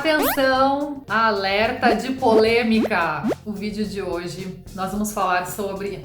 Atenção, alerta de polêmica. O vídeo de hoje nós vamos falar sobre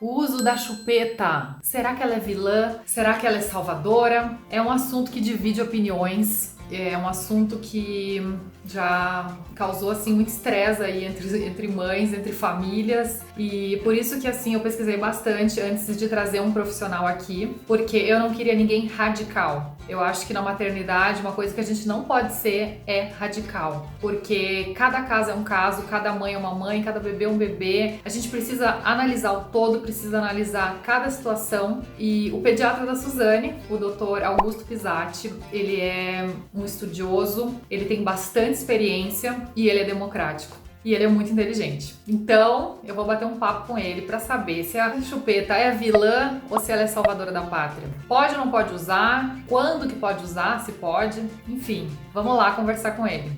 o uso da chupeta. Será que ela é vilã? Será que ela é salvadora? É um assunto que divide opiniões. É um assunto que já causou assim muito estresse aí entre mães, entre famílias, e por isso que assim eu pesquisei bastante antes de trazer um profissional aqui, porque eu não queria ninguém radical. Eu acho que na maternidade uma coisa que a gente não pode ser é radical, porque cada caso é um caso, cada mãe é uma mãe, cada bebê é um bebê. A gente precisa analisar o todo, precisa analisar cada situação, e o pediatra da Suzane, o Dr. Augusto Pisatti, ele é um estudioso, ele tem bastante experiência e ele é democrático. E ele é muito inteligente. Então, eu vou bater um papo com ele para saber se a chupeta é vilã ou se ela é salvadora da pátria. Pode ou não pode usar? Quando que pode usar? Se pode? Enfim, vamos lá conversar com ele.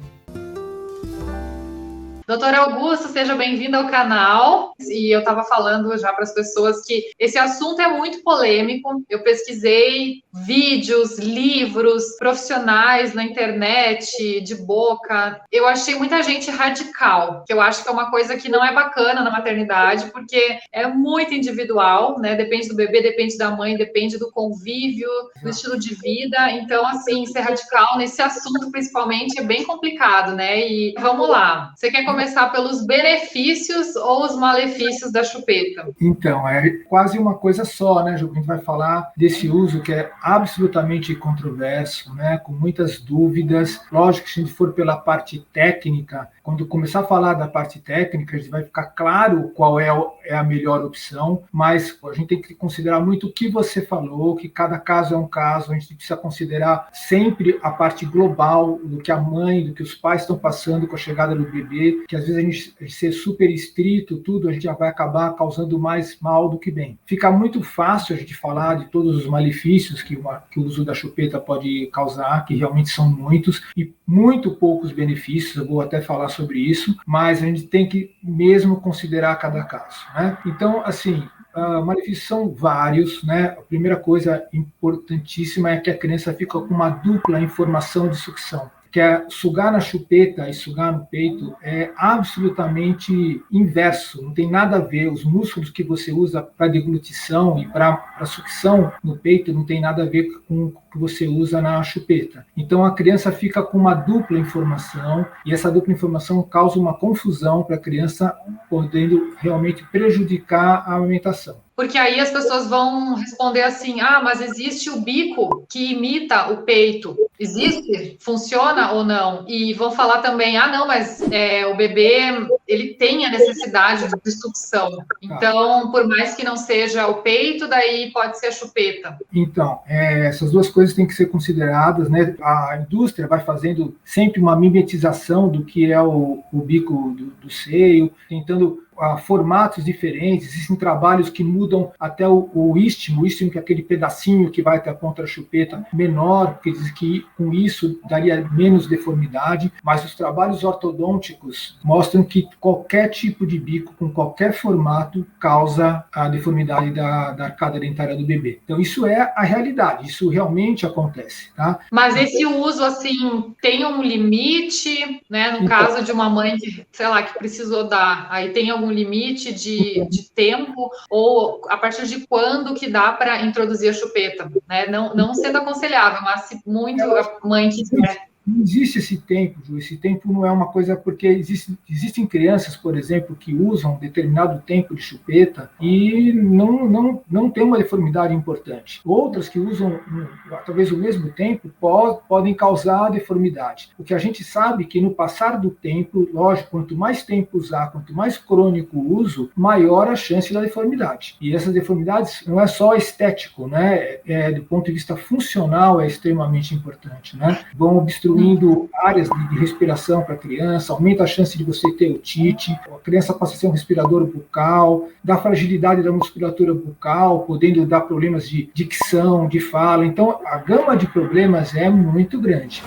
Doutor Augusto, seja bem-vindo ao canal. E eu estava falando já para as pessoas que esse assunto é muito polêmico. Eu pesquisei vídeos, livros, profissionais na internet, de boca. Eu achei muita gente radical, que eu acho que é uma coisa que não é bacana na maternidade, porque é muito individual, né? Depende do bebê, depende da mãe, depende do convívio, do estilo de vida. Então, assim, ser radical nesse assunto, principalmente, é bem complicado, né? E vamos lá. Você quer começar pelos benefícios ou os malefícios da chupeta? Então, é quase uma coisa só, né, Ju? A gente vai falar desse uso que é absolutamente controverso, né, com muitas dúvidas. Lógico que se a gente for pela parte técnica, quando começar a falar da parte técnica, a gente vai ficar claro qual é a melhor opção, mas a gente tem que considerar muito o que você falou, que cada caso é um caso, a gente precisa considerar sempre a parte global do que a mãe, do que os pais estão passando com a chegada do bebê, que às vezes a gente ser super estrito, tudo, a gente já vai acabar causando mais mal do que bem. Fica muito fácil a gente falar de todos os malefícios que o uso da chupeta pode causar, que realmente são muitos, e muito poucos benefícios, eu vou até falar sobre isso, mas a gente tem que mesmo considerar cada caso, né? Então, assim, malefícios são vários, né? A primeira coisa importantíssima é que a criança fica com uma dupla informação de sucção, que é sugar na chupeta e sugar no peito é absolutamente inverso, não tem nada a ver. Os músculos que você usa para deglutição e para sucção no peito não tem nada a ver com o que você usa na chupeta. Então a criança fica com uma dupla informação e essa dupla informação causa uma confusão para a criança, podendo realmente prejudicar a amamentação. Porque aí as pessoas vão responder assim, mas existe o bico que imita o peito. Existe? Funciona ou não? E vão falar também, não, mas o bebê, ele tem a necessidade de sucção. Então, por mais que não seja o peito, daí pode ser a chupeta. Então, essas duas coisas têm que ser consideradas, né? A indústria vai fazendo sempre uma mimetização do que é o bico do seio, tentando formatos diferentes. Existem trabalhos que mudam até o istmo que é aquele pedacinho que vai até a ponta da chupeta menor, porque diz que com isso daria menos deformidade, mas os trabalhos ortodônticos mostram que qualquer tipo de bico, com qualquer formato, causa a deformidade da arcada dentária do bebê. Então isso é a realidade, isso realmente acontece, tá? Mas esse uso, assim, tem um limite, né? No caso de uma mãe que, sei lá, que precisou dar, aí tem algum limite de tempo, ou a partir de quando que dá para introduzir a chupeta, né? Não sendo aconselhável, mas se muito a mãe quiser. Não existe esse tempo, Ju. Esse tempo não é uma coisa, porque existem crianças, por exemplo, que usam um determinado tempo de chupeta e não tem uma deformidade importante. Outras que usam talvez o mesmo tempo podem causar deformidade. O que a gente sabe é que no passar do tempo, lógico, quanto mais tempo usar, quanto mais crônico o uso, maior a chance da deformidade. E essas deformidades não é só estético, né? Do ponto de vista funcional é extremamente importante, né? Vão obstruir áreas de respiração para a criança, aumenta a chance de você ter otite, a criança passa a ser um respirador bucal, dá fragilidade da musculatura bucal, podendo dar problemas de dicção, de fala. Então, a gama de problemas é muito grande.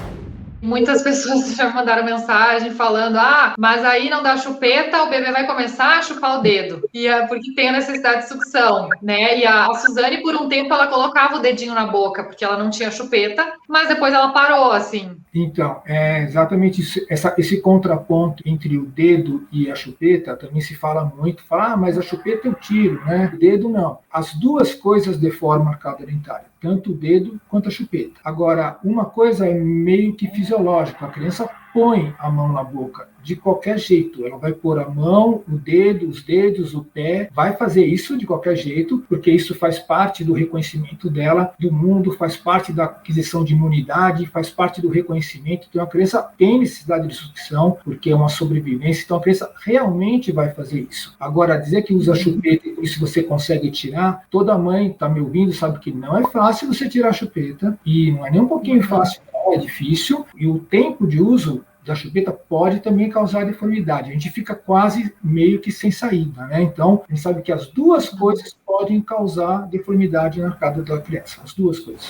Muitas pessoas já mandaram mensagem falando: mas aí não dá chupeta, o bebê vai começar a chupar o dedo. Porque tem a necessidade de sucção, né? E a Suzane, por um tempo, ela colocava o dedinho na boca, porque ela não tinha chupeta, mas depois ela parou, assim. Então, é exatamente isso, esse contraponto entre o dedo e a chupeta também se fala muito. Mas a chupeta eu tiro, né? O dedo não. As duas coisas deformam a arcada dentária, tanto o dedo quanto a chupeta. Agora, uma coisa é meio que fisiológica, a criança põe a mão na boca de qualquer jeito. Ela vai pôr a mão, o dedo, os dedos, o pé, vai fazer isso de qualquer jeito, porque isso faz parte do reconhecimento dela do mundo, faz parte da aquisição de imunidade, faz parte do reconhecimento. Então a criança tem necessidade de sucção, porque é uma sobrevivência, então a criança realmente vai fazer isso. Agora, dizer que usa chupeta e por isso você consegue tirar, toda mãe está me ouvindo sabe que não é fácil você tirar a chupeta, e não é nem um pouquinho fácil, não, é difícil, e o tempo de uso da chupeta pode também causar deformidade. A gente fica quase meio que sem saída, né? Então, a gente sabe que as duas coisas podem causar deformidade na arcada da criança, as duas coisas.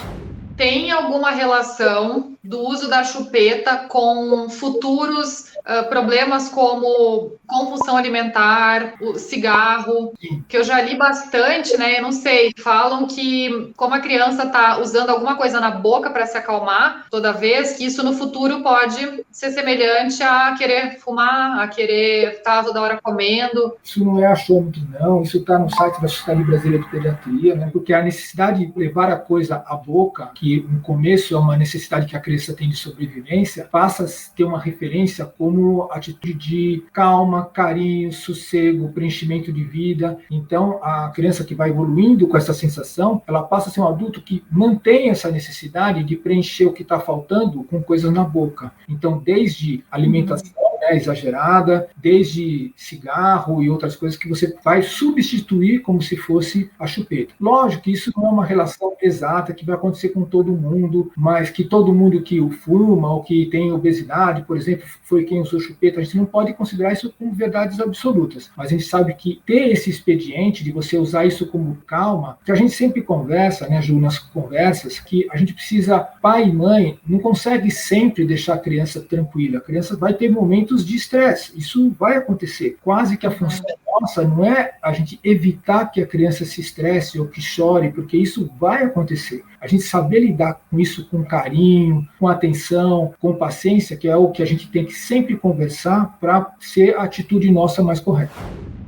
Tem alguma relação do uso da chupeta com futuros problemas como compulsão alimentar, o cigarro, Sim. Que eu já li bastante, né? Eu não sei, falam que como a criança está usando alguma coisa na boca para se acalmar toda vez, que isso no futuro pode ser semelhante a querer fumar, a querer estar toda hora comendo. Isso não é achômetro, não. Isso está no site da Sociedade Brasileira de Pediatria, né? Porque a necessidade de levar a coisa à boca, que no começo é uma necessidade que a criança tem de sobrevivência, passa a ter uma referência como atitude de calma, carinho, sossego, preenchimento de vida. Então, a criança que vai evoluindo com essa sensação, ela passa a ser um adulto que mantém essa necessidade de preencher o que está faltando com coisas na boca. Então, desde alimentação, exagerada, desde cigarro e outras coisas que você vai substituir como se fosse a chupeta. Lógico que isso não é uma relação exata que vai acontecer com todo mundo, mas que todo mundo que o fuma ou que tem obesidade, por exemplo, foi quem usou chupeta, a gente não pode considerar isso como verdades absolutas, mas a gente sabe que ter esse expediente de você usar isso como calma, que a gente sempre conversa, né, Ju, nas conversas, que a gente precisa, pai e mãe, não consegue sempre deixar a criança tranquila, a criança vai ter momentos de estresse, isso vai acontecer. Quase que a função nossa não é a gente evitar que a criança se estresse ou que chore, porque isso vai acontecer. A gente saber lidar com isso com carinho, com atenção, com paciência, que é o que a gente tem que sempre conversar para ser a atitude nossa mais correta.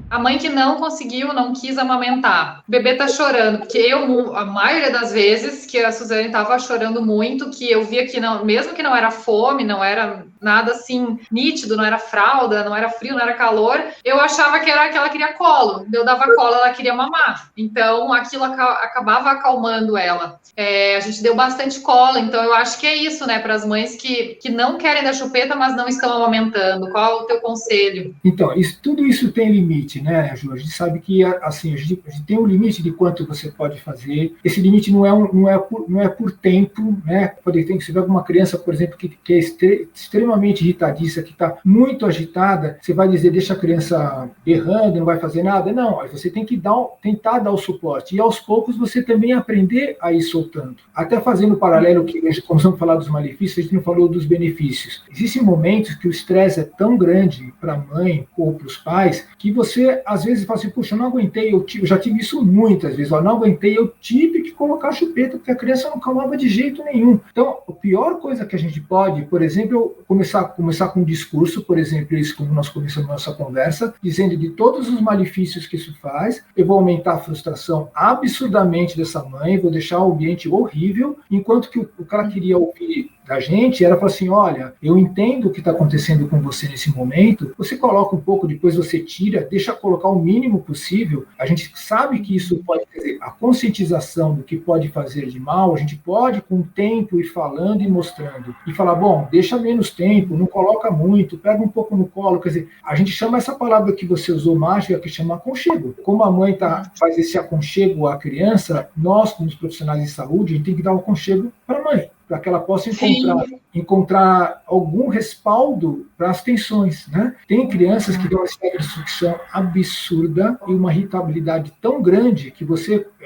A mãe que não conseguiu, não quis amamentar. O bebê tá chorando, porque a maioria das vezes que a Suzane tava chorando muito, que eu via que não, mesmo que não era fome, não era nada assim nítido, não era fralda, não era frio, não era calor, eu achava que era que ela queria colo. Eu dava colo, ela queria mamar. Então aquilo acabava acalmando ela. A gente deu bastante colo, então eu acho que é isso, né, para as mães que não querem dar chupeta, mas não estão amamentando. Qual é o teu conselho? Então, tudo isso tem limite, né, Ju? A gente sabe que assim, a gente tem um limite de quanto você pode fazer. Esse limite não é por tempo, né? Pode ter que se tiver alguma criança, por exemplo, que é extremamente irritadiça, que está muito agitada, você vai dizer, deixa a criança berrando, não vai fazer nada? Não, aí você tem que tentar dar o suporte. E aos poucos você também aprender a ir soltando. Até fazendo o paralelo que começamos a falar dos malefícios, a gente não falou dos benefícios. Existem momentos que o estresse é tão grande para a mãe ou para os pais, que você, às vezes, fala assim, puxa, eu não aguentei, eu já tive isso muitas vezes, eu não aguentei, eu tive que colocar a chupeta, porque a criança não calmava de jeito nenhum. Então, a pior coisa que a gente pode, por exemplo, começar com um discurso, por exemplo, isso como nós começamos a nossa conversa, dizendo de todos os malefícios que isso faz, eu vou aumentar a frustração absurdamente dessa mãe, vou deixar o ambiente horrível, enquanto que o que ela queria ouvir da gente era falar assim, olha, eu entendo o que está acontecendo com você nesse momento, você coloca um pouco, depois você tira, deixa colocar o mínimo possível, a gente sabe que isso pode, quer dizer, a conscientização do que pode fazer de mal, a gente pode com o tempo ir falando e mostrando, e falar, bom, deixa menos tempo, não coloca muito, pega um pouco no colo, quer dizer, a gente chama essa palavra que você usou mágica, que chama aconchego. Como a mãe faz esse aconchego à criança, nós, como os profissionais de saúde, a gente tem que dar um aconchego para a mãe para que ela possa Sim. encontrar algum respaldo para as tensões, né? Tem crianças que têm uma espécie de sucção absurda e uma irritabilidade tão grande que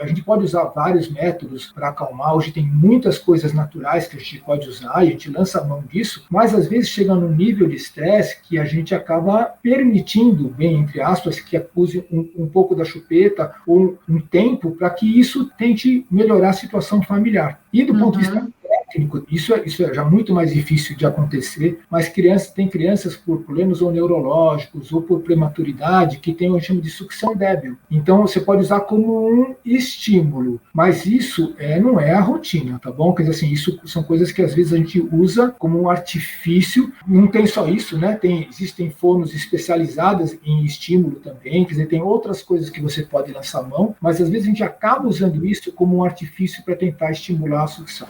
a gente pode usar vários métodos para acalmar. Hoje tem muitas coisas naturais que a gente pode usar e a gente lança a mão disso, mas às vezes chega num nível de estresse que a gente acaba permitindo, bem entre aspas, que use um pouco da chupeta ou um tempo para que isso tente melhorar a situação familiar. E do ponto de vista técnico, isso é já muito mais difícil de acontecer, mas tem crianças por problemas ou neurológicos ou por prematuridade que tem o que chama de sucção débil. Então, você pode usar como um estímulo, mas isso não é a rotina, tá bom? Quer dizer assim, isso são coisas que às vezes a gente usa como um artifício. Não tem só isso, né? Existem fonos especializadas em estímulo também, quer dizer, tem outras coisas que você pode lançar mão, mas às vezes a gente acaba usando isso como um artifício para tentar estimular a sucção.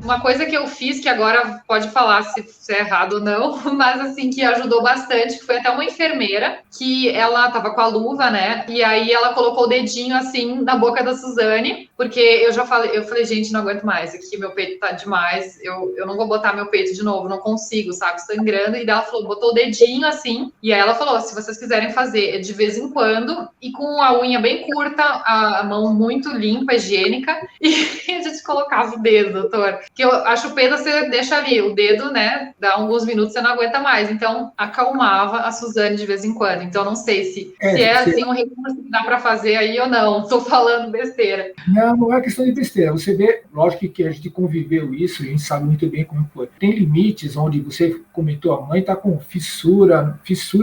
Uma coisa que eu fiz, que agora pode falar se é errado ou não, mas assim, que ajudou bastante, que foi até uma enfermeira, que ela tava com a luva, né? E aí ela colocou o dedinho assim na boca da Suzane, porque eu falei, gente, não aguento mais, aqui meu peito tá demais, eu não vou botar meu peito de novo, não consigo, sabe? Sangrando. E daí ela falou, botou o dedinho assim, e aí ela falou, se vocês quiserem fazer de vez em quando, e com a unha bem curta, a mão muito limpa, higiênica, e a gente colocava o dedo, doutor. Que a chupeta você deixa ali, o dedo, né? Dá alguns minutos, você não aguenta mais. Então, acalmava a Suzane de vez em quando. Então, não sei se é assim um recurso que dá para fazer aí ou não. Estou falando besteira. Não é questão de besteira. Você vê, lógico que a gente conviveu isso, a gente sabe muito bem como foi. Tem limites onde você comentou, a mãe está com fissura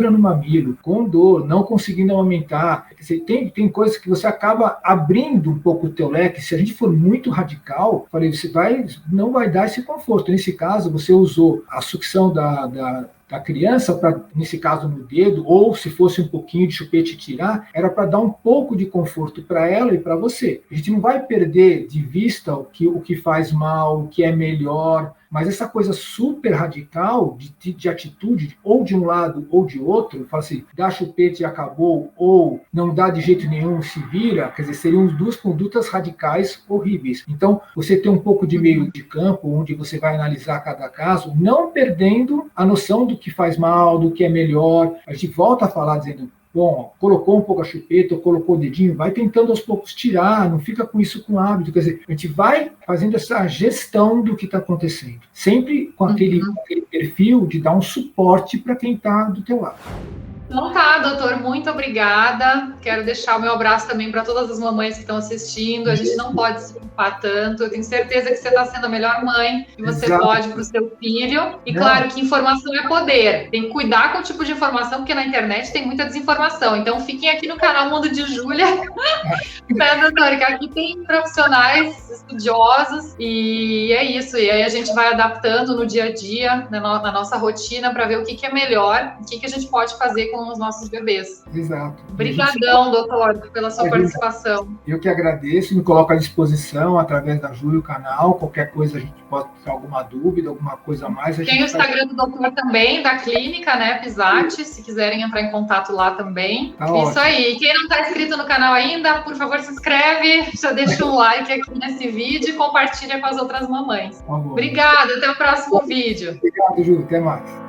no mamilo, com dor, não conseguindo aumentar. Tem coisas que você acaba abrindo um pouco o teu leque. Se a gente for muito radical, falei, não vai dar esse conforto. Nesse caso, você usou a sucção da criança, para, nesse caso, no dedo, ou se fosse um pouquinho de chupete tirar, era para dar um pouco de conforto para ela e para você. A gente não vai perder de vista o que faz mal, o que é melhor, mas essa coisa super radical de atitude, ou de um lado ou de outro, fala assim, dá chupete e acabou, ou não dá de jeito nenhum, se vira, quer dizer, seriam duas condutas radicais horríveis. Então, você tem um pouco de meio de campo, onde você vai analisar cada caso, não perdendo a noção do que faz mal, do que é melhor. A gente volta a falar dizendo, bom, colocou um pouco a chupeta, ou colocou o dedinho, vai tentando aos poucos tirar, não fica com isso com hábito. Quer dizer, a gente vai fazendo essa gestão do que está acontecendo. Sempre com aquele perfil de dar um suporte para quem está do teu lado. Então tá, doutor, muito obrigada. Quero deixar o meu abraço também para todas as mamães que estão assistindo. A gente não pode se preocupar tanto. Eu tenho certeza que você está sendo a melhor mãe que você pode para o seu filho. E claro que informação é poder. Tem que cuidar com o tipo de informação, porque na internet tem muita desinformação. Então fiquem aqui no canal Mundo de Júlia. Né, doutor? Que aqui tem profissionais estudiosos e é isso. E aí a gente vai adaptando no dia a dia, na nossa rotina, para ver o que é melhor, o que a gente pode fazer com os nossos bebês. Exato. Obrigadão, doutor, pela sua participação. Eu que agradeço, me coloco à disposição através da Júlia, o canal, qualquer coisa a gente pode ter alguma dúvida, alguma coisa a mais. Tem o Instagram do doutor também, da clínica, né, Pisati, se quiserem entrar em contato lá também. Tá isso ótimo. Aí. Quem não está inscrito no canal ainda, por favor, se inscreve, já deixa um like aqui nesse vídeo e compartilha com as outras mamães. Obrigada, até o próximo vídeo. Obrigado, Júlia, até mais.